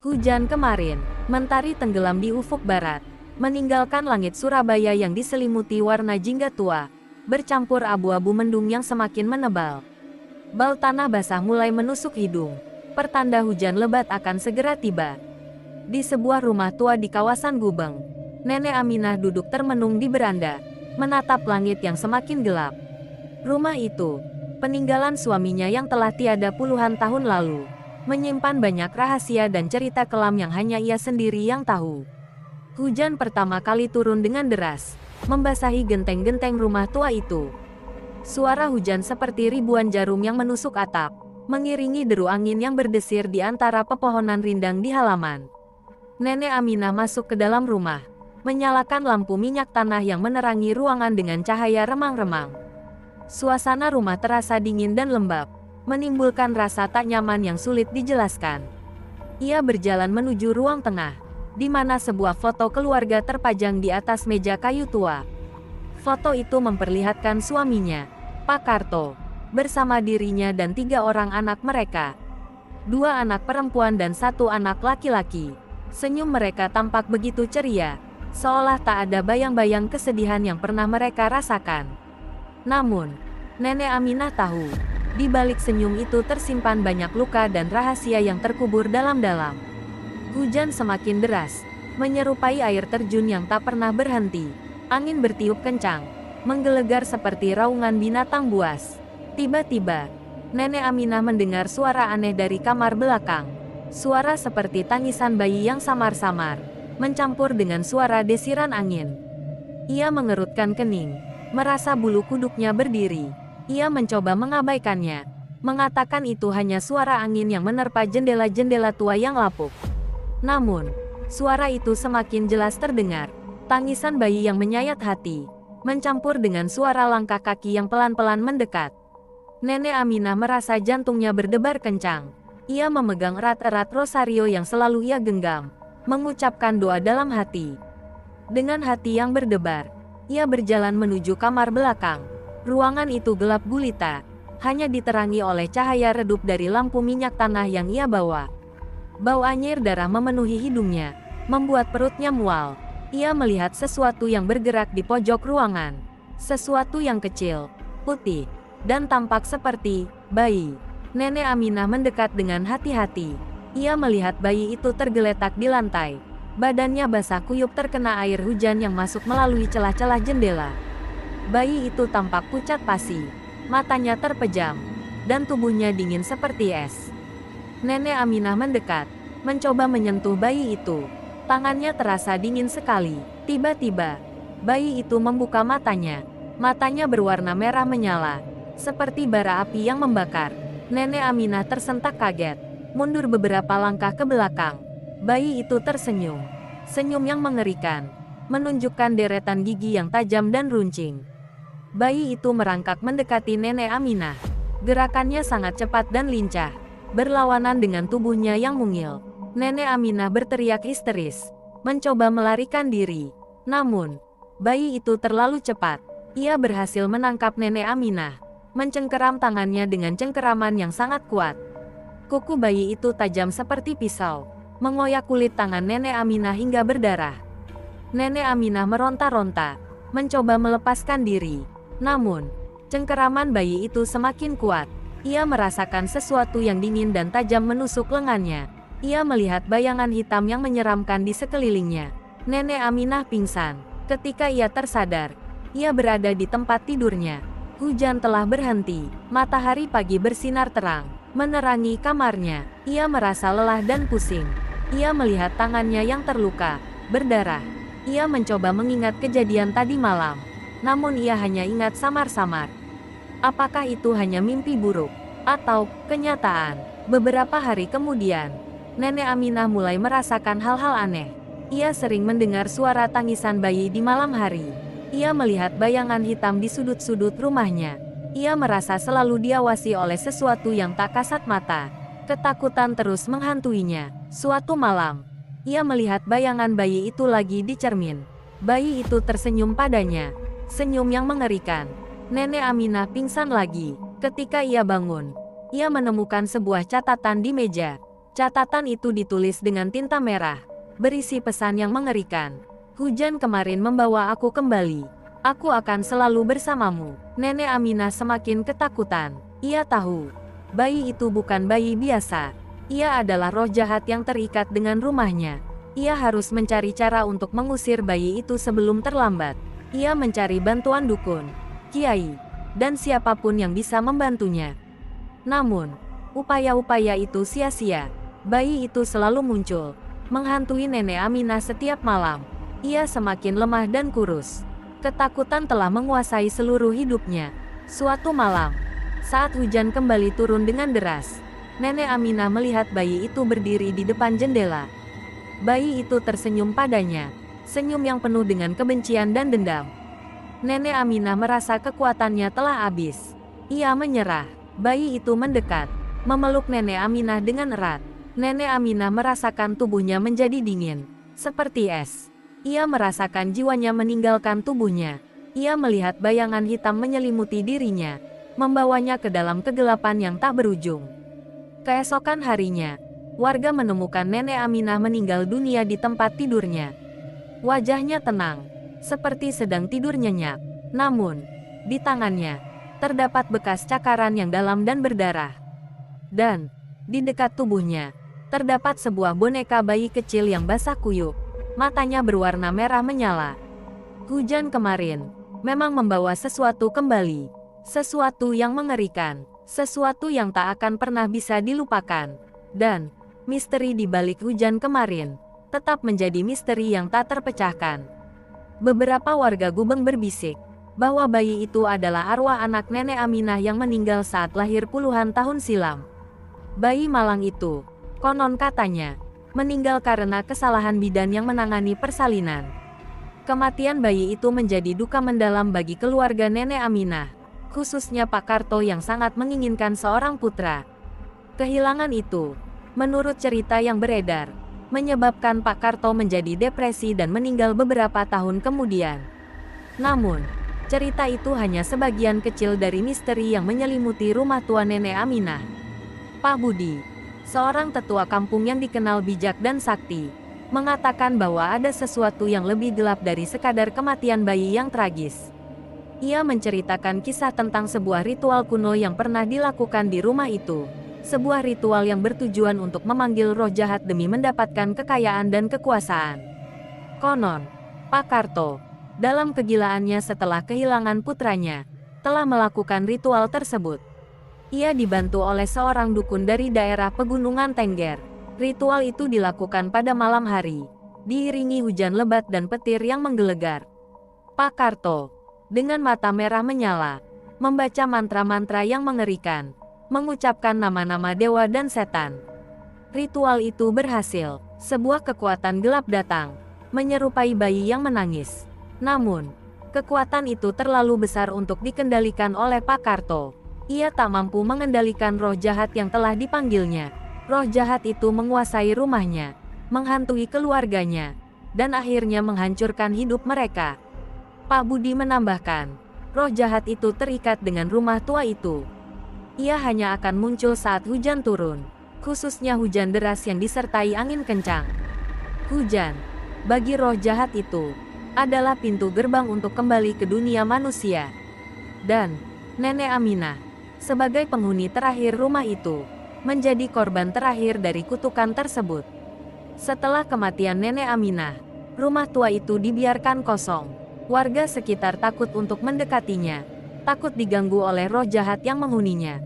Hujan kemarin, mentari tenggelam di ufuk barat, meninggalkan langit Surabaya yang diselimuti warna jingga tua, bercampur abu-abu mendung yang semakin menebal. Bau tanah basah mulai menusuk hidung, pertanda hujan lebat akan segera tiba. Di sebuah rumah tua di kawasan Gubeng, Nenek Aminah duduk termenung di beranda, menatap langit yang semakin gelap. Rumah itu, peninggalan suaminya yang telah tiada puluhan tahun lalu, menyimpan banyak rahasia dan cerita kelam yang hanya ia sendiri yang tahu. Hujan pertama kali turun dengan deras, membasahi genteng-genteng rumah tua itu. Suara hujan seperti ribuan jarum yang menusuk atap, mengiringi deru angin yang berdesir di antara pepohonan rindang di halaman. Nenek Aminah masuk ke dalam rumah, menyalakan lampu minyak tanah yang menerangi ruangan dengan cahaya remang-remang. Suasana rumah terasa dingin dan lembab, menimbulkan rasa tak nyaman yang sulit dijelaskan. Ia berjalan menuju ruang tengah, di mana sebuah foto keluarga terpajang di atas meja kayu tua. Foto itu memperlihatkan suaminya, Pak Karto, bersama dirinya dan 3 orang anak mereka. 2 anak perempuan dan 1 anak laki-laki. Senyum mereka tampak begitu ceria, seolah tak ada bayang-bayang kesedihan yang pernah mereka rasakan. Namun, Nenek Aminah tahu, di balik senyum itu tersimpan banyak luka dan rahasia yang terkubur dalam-dalam. Hujan semakin deras, menyerupai air terjun yang tak pernah berhenti. Angin bertiup kencang, menggelegar seperti raungan binatang buas. Tiba-tiba, Nenek Aminah mendengar suara aneh dari kamar belakang. Suara seperti tangisan bayi yang samar-samar, mencampur dengan suara desiran angin. Ia mengerutkan kening, merasa bulu kuduknya berdiri. Ia mencoba mengabaikannya, mengatakan itu hanya suara angin yang menerpa jendela-jendela tua yang lapuk. Namun, suara itu semakin jelas terdengar, tangisan bayi yang menyayat hati, mencampur dengan suara langkah kaki yang pelan-pelan mendekat. Nenek Aminah merasa jantungnya berdebar kencang. Ia memegang erat-erat rosario yang selalu ia genggam, mengucapkan doa dalam hati. Dengan hati yang berdebar, ia berjalan menuju kamar belakang. Ruangan itu gelap gulita, hanya diterangi oleh cahaya redup dari lampu minyak tanah yang ia bawa. Bau anyir darah memenuhi hidungnya, membuat perutnya mual. Ia melihat sesuatu yang bergerak di pojok ruangan. Sesuatu yang kecil, putih, dan tampak seperti bayi. Nenek Aminah mendekat dengan hati-hati. Ia melihat bayi itu tergeletak di lantai. Badannya basah kuyup terkena air hujan yang masuk melalui celah-celah jendela. Bayi itu tampak pucat pasi, matanya terpejam, dan tubuhnya dingin seperti es. Nenek Aminah mendekat, mencoba menyentuh bayi itu. Tangannya terasa dingin sekali. Tiba-tiba, bayi itu membuka matanya. Matanya berwarna merah menyala, seperti bara api yang membakar. Nenek Aminah tersentak kaget, mundur beberapa langkah ke belakang. Bayi itu tersenyum, senyum yang mengerikan, menunjukkan deretan gigi yang tajam dan runcing. Bayi itu merangkak mendekati Nenek Aminah. Gerakannya sangat cepat dan lincah, berlawanan dengan tubuhnya yang mungil. Nenek Aminah berteriak histeris, mencoba melarikan diri. Namun, bayi itu terlalu cepat. Ia berhasil menangkap Nenek Aminah, mencengkeram tangannya dengan cengkeraman yang sangat kuat. Kuku bayi itu tajam seperti pisau, mengoyak kulit tangan Nenek Aminah hingga berdarah. Nenek Aminah meronta-ronta, mencoba melepaskan diri. Namun, cengkeraman bayi itu semakin kuat. Ia merasakan sesuatu yang dingin dan tajam menusuk lengannya. Ia melihat bayangan hitam yang menyeramkan di sekelilingnya. Nenek Aminah pingsan. Ketika ia tersadar, ia berada di tempat tidurnya. Hujan telah berhenti. Matahari pagi bersinar terang, menerangi kamarnya. Ia merasa lelah dan pusing. Ia melihat tangannya yang terluka, berdarah. Ia mencoba mengingat kejadian tadi malam. Namun ia hanya ingat samar-samar. Apakah itu hanya mimpi buruk, atau kenyataan? Beberapa hari kemudian, Nenek Aminah mulai merasakan hal-hal aneh. Ia sering mendengar suara tangisan bayi di malam hari. Ia melihat bayangan hitam di sudut-sudut rumahnya. Ia merasa selalu diawasi oleh sesuatu yang tak kasat mata. Ketakutan terus menghantuinya. Suatu malam, ia melihat bayangan bayi itu lagi di cermin. Bayi itu tersenyum padanya. Senyum yang mengerikan. Nenek Aminah pingsan lagi. Ketika ia bangun, ia menemukan sebuah catatan di meja. Catatan itu ditulis dengan tinta merah, berisi pesan yang mengerikan. Hujan kemarin membawa aku kembali. Aku akan selalu bersamamu. Nenek Aminah semakin ketakutan. Ia tahu, bayi itu bukan bayi biasa. Ia adalah roh jahat yang terikat dengan rumahnya. Ia harus mencari cara untuk mengusir bayi itu sebelum terlambat. Ia mencari bantuan dukun, kiai, dan siapapun yang bisa membantunya. Namun, upaya-upaya itu sia-sia. Bayi itu selalu muncul, menghantui Nenek Aminah setiap malam. Ia semakin lemah dan kurus. Ketakutan telah menguasai seluruh hidupnya. Suatu malam, saat hujan kembali turun dengan deras, Nenek Aminah melihat bayi itu berdiri di depan jendela. Bayi itu tersenyum padanya, senyum yang penuh dengan kebencian dan dendam. Nenek Aminah merasa kekuatannya telah habis. Ia menyerah. Bayi itu mendekat, memeluk Nenek Aminah dengan erat. Nenek Aminah merasakan tubuhnya menjadi dingin, seperti es. Ia merasakan jiwanya meninggalkan tubuhnya. Ia melihat bayangan hitam menyelimuti dirinya, membawanya ke dalam kegelapan yang tak berujung. Keesokan harinya, warga menemukan Nenek Aminah meninggal dunia di tempat tidurnya. Wajahnya tenang, seperti sedang tidur nyenyak. Namun, di tangannya, terdapat bekas cakaran yang dalam dan berdarah. Dan, di dekat tubuhnya, terdapat sebuah boneka bayi kecil yang basah kuyup. Matanya berwarna merah menyala. Hujan kemarin memang membawa sesuatu kembali. Sesuatu yang mengerikan. Sesuatu yang tak akan pernah bisa dilupakan. Dan, misteri di balik hujan kemarin tetap menjadi misteri yang tak terpecahkan. Beberapa warga Gubeng berbisik bahwa bayi itu adalah arwah anak Nenek Aminah yang meninggal saat lahir puluhan tahun silam. Bayi malang itu, konon katanya, meninggal karena kesalahan bidan yang menangani persalinan. Kematian bayi itu menjadi duka mendalam bagi keluarga Nenek Aminah, khususnya Pak Karto yang sangat menginginkan seorang putra. Kehilangan itu, menurut cerita yang beredar, menyebabkan Pak Karto menjadi depresi dan meninggal beberapa tahun kemudian. Namun, cerita itu hanya sebagian kecil dari misteri yang menyelimuti rumah tua Nenek Aminah. Pak Budi, seorang tetua kampung yang dikenal bijak dan sakti, mengatakan bahwa ada sesuatu yang lebih gelap dari sekadar kematian bayi yang tragis. Ia menceritakan kisah tentang sebuah ritual kuno yang pernah dilakukan di rumah itu. Sebuah ritual yang bertujuan untuk memanggil roh jahat demi mendapatkan kekayaan dan kekuasaan. Konon, Pak Karto, dalam kegilaannya setelah kehilangan putranya, telah melakukan ritual tersebut. Ia dibantu oleh seorang dukun dari daerah pegunungan Tengger. Ritual itu dilakukan pada malam hari, diiringi hujan lebat dan petir yang menggelegar. Pak Karto, dengan mata merah menyala, membaca mantra-mantra yang mengerikan, mengucapkan nama-nama dewa dan setan. Ritual itu berhasil. Sebuah kekuatan gelap datang, menyerupai bayi yang menangis. Namun, kekuatan itu terlalu besar untuk dikendalikan oleh Pak Karto. Ia tak mampu mengendalikan roh jahat yang telah dipanggilnya. Roh jahat itu menguasai rumahnya, menghantui keluarganya, dan akhirnya menghancurkan hidup mereka. Pak Budi menambahkan, roh jahat itu terikat dengan rumah tua itu. Ia hanya akan muncul saat hujan turun, khususnya hujan deras yang disertai angin kencang. Hujan, bagi roh jahat itu, adalah pintu gerbang untuk kembali ke dunia manusia. Dan, Nenek Aminah, sebagai penghuni terakhir rumah itu, menjadi korban terakhir dari kutukan tersebut. Setelah kematian Nenek Aminah, rumah tua itu dibiarkan kosong. Warga sekitar takut untuk mendekatinya, takut diganggu oleh roh jahat yang menghuninya.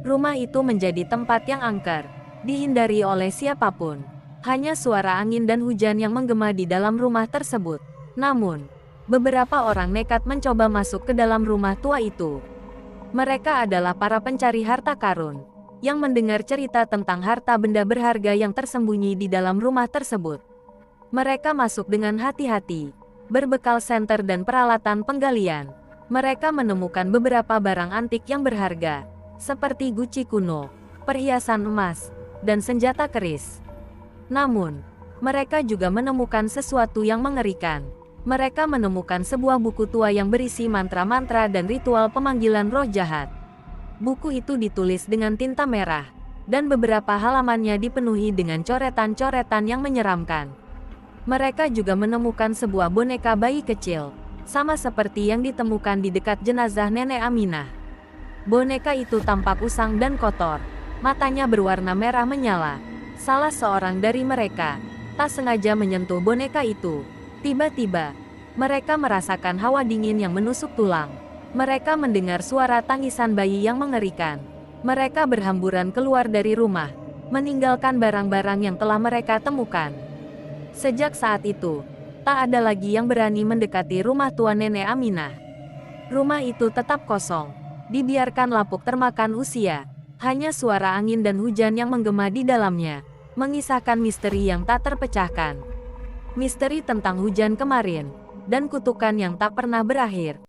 Rumah itu menjadi tempat yang angker, dihindari oleh siapapun. Hanya suara angin dan hujan yang menggema di dalam rumah tersebut. Namun, beberapa orang nekat mencoba masuk ke dalam rumah tua itu. Mereka adalah para pencari harta karun, yang mendengar cerita tentang harta benda berharga yang tersembunyi di dalam rumah tersebut. Mereka masuk dengan hati-hati, berbekal senter dan peralatan penggalian. Mereka menemukan beberapa barang antik yang berharga, seperti guci kuno, perhiasan emas, dan senjata keris. Namun, mereka juga menemukan sesuatu yang mengerikan. Mereka menemukan sebuah buku tua yang berisi mantra-mantra dan ritual pemanggilan roh jahat. Buku itu ditulis dengan tinta merah, dan beberapa halamannya dipenuhi dengan coretan-coretan yang menyeramkan. Mereka juga menemukan sebuah boneka bayi kecil, sama seperti yang ditemukan di dekat jenazah Nenek Aminah. Boneka itu tampak usang dan kotor, matanya berwarna merah menyala. Salah seorang dari mereka tak sengaja menyentuh boneka itu. Tiba-tiba, mereka merasakan hawa dingin yang menusuk tulang. Mereka mendengar suara tangisan bayi yang mengerikan. Mereka berhamburan keluar dari rumah, meninggalkan barang-barang yang telah mereka temukan. Sejak saat itu, tak ada lagi yang berani mendekati rumah tua Nenek Aminah. Rumah itu tetap kosong, dibiarkan lapuk termakan usia. Hanya suara angin dan hujan yang menggema di dalamnya, mengisahkan misteri yang tak terpecahkan. Misteri tentang hujan kemarin, dan kutukan yang tak pernah berakhir.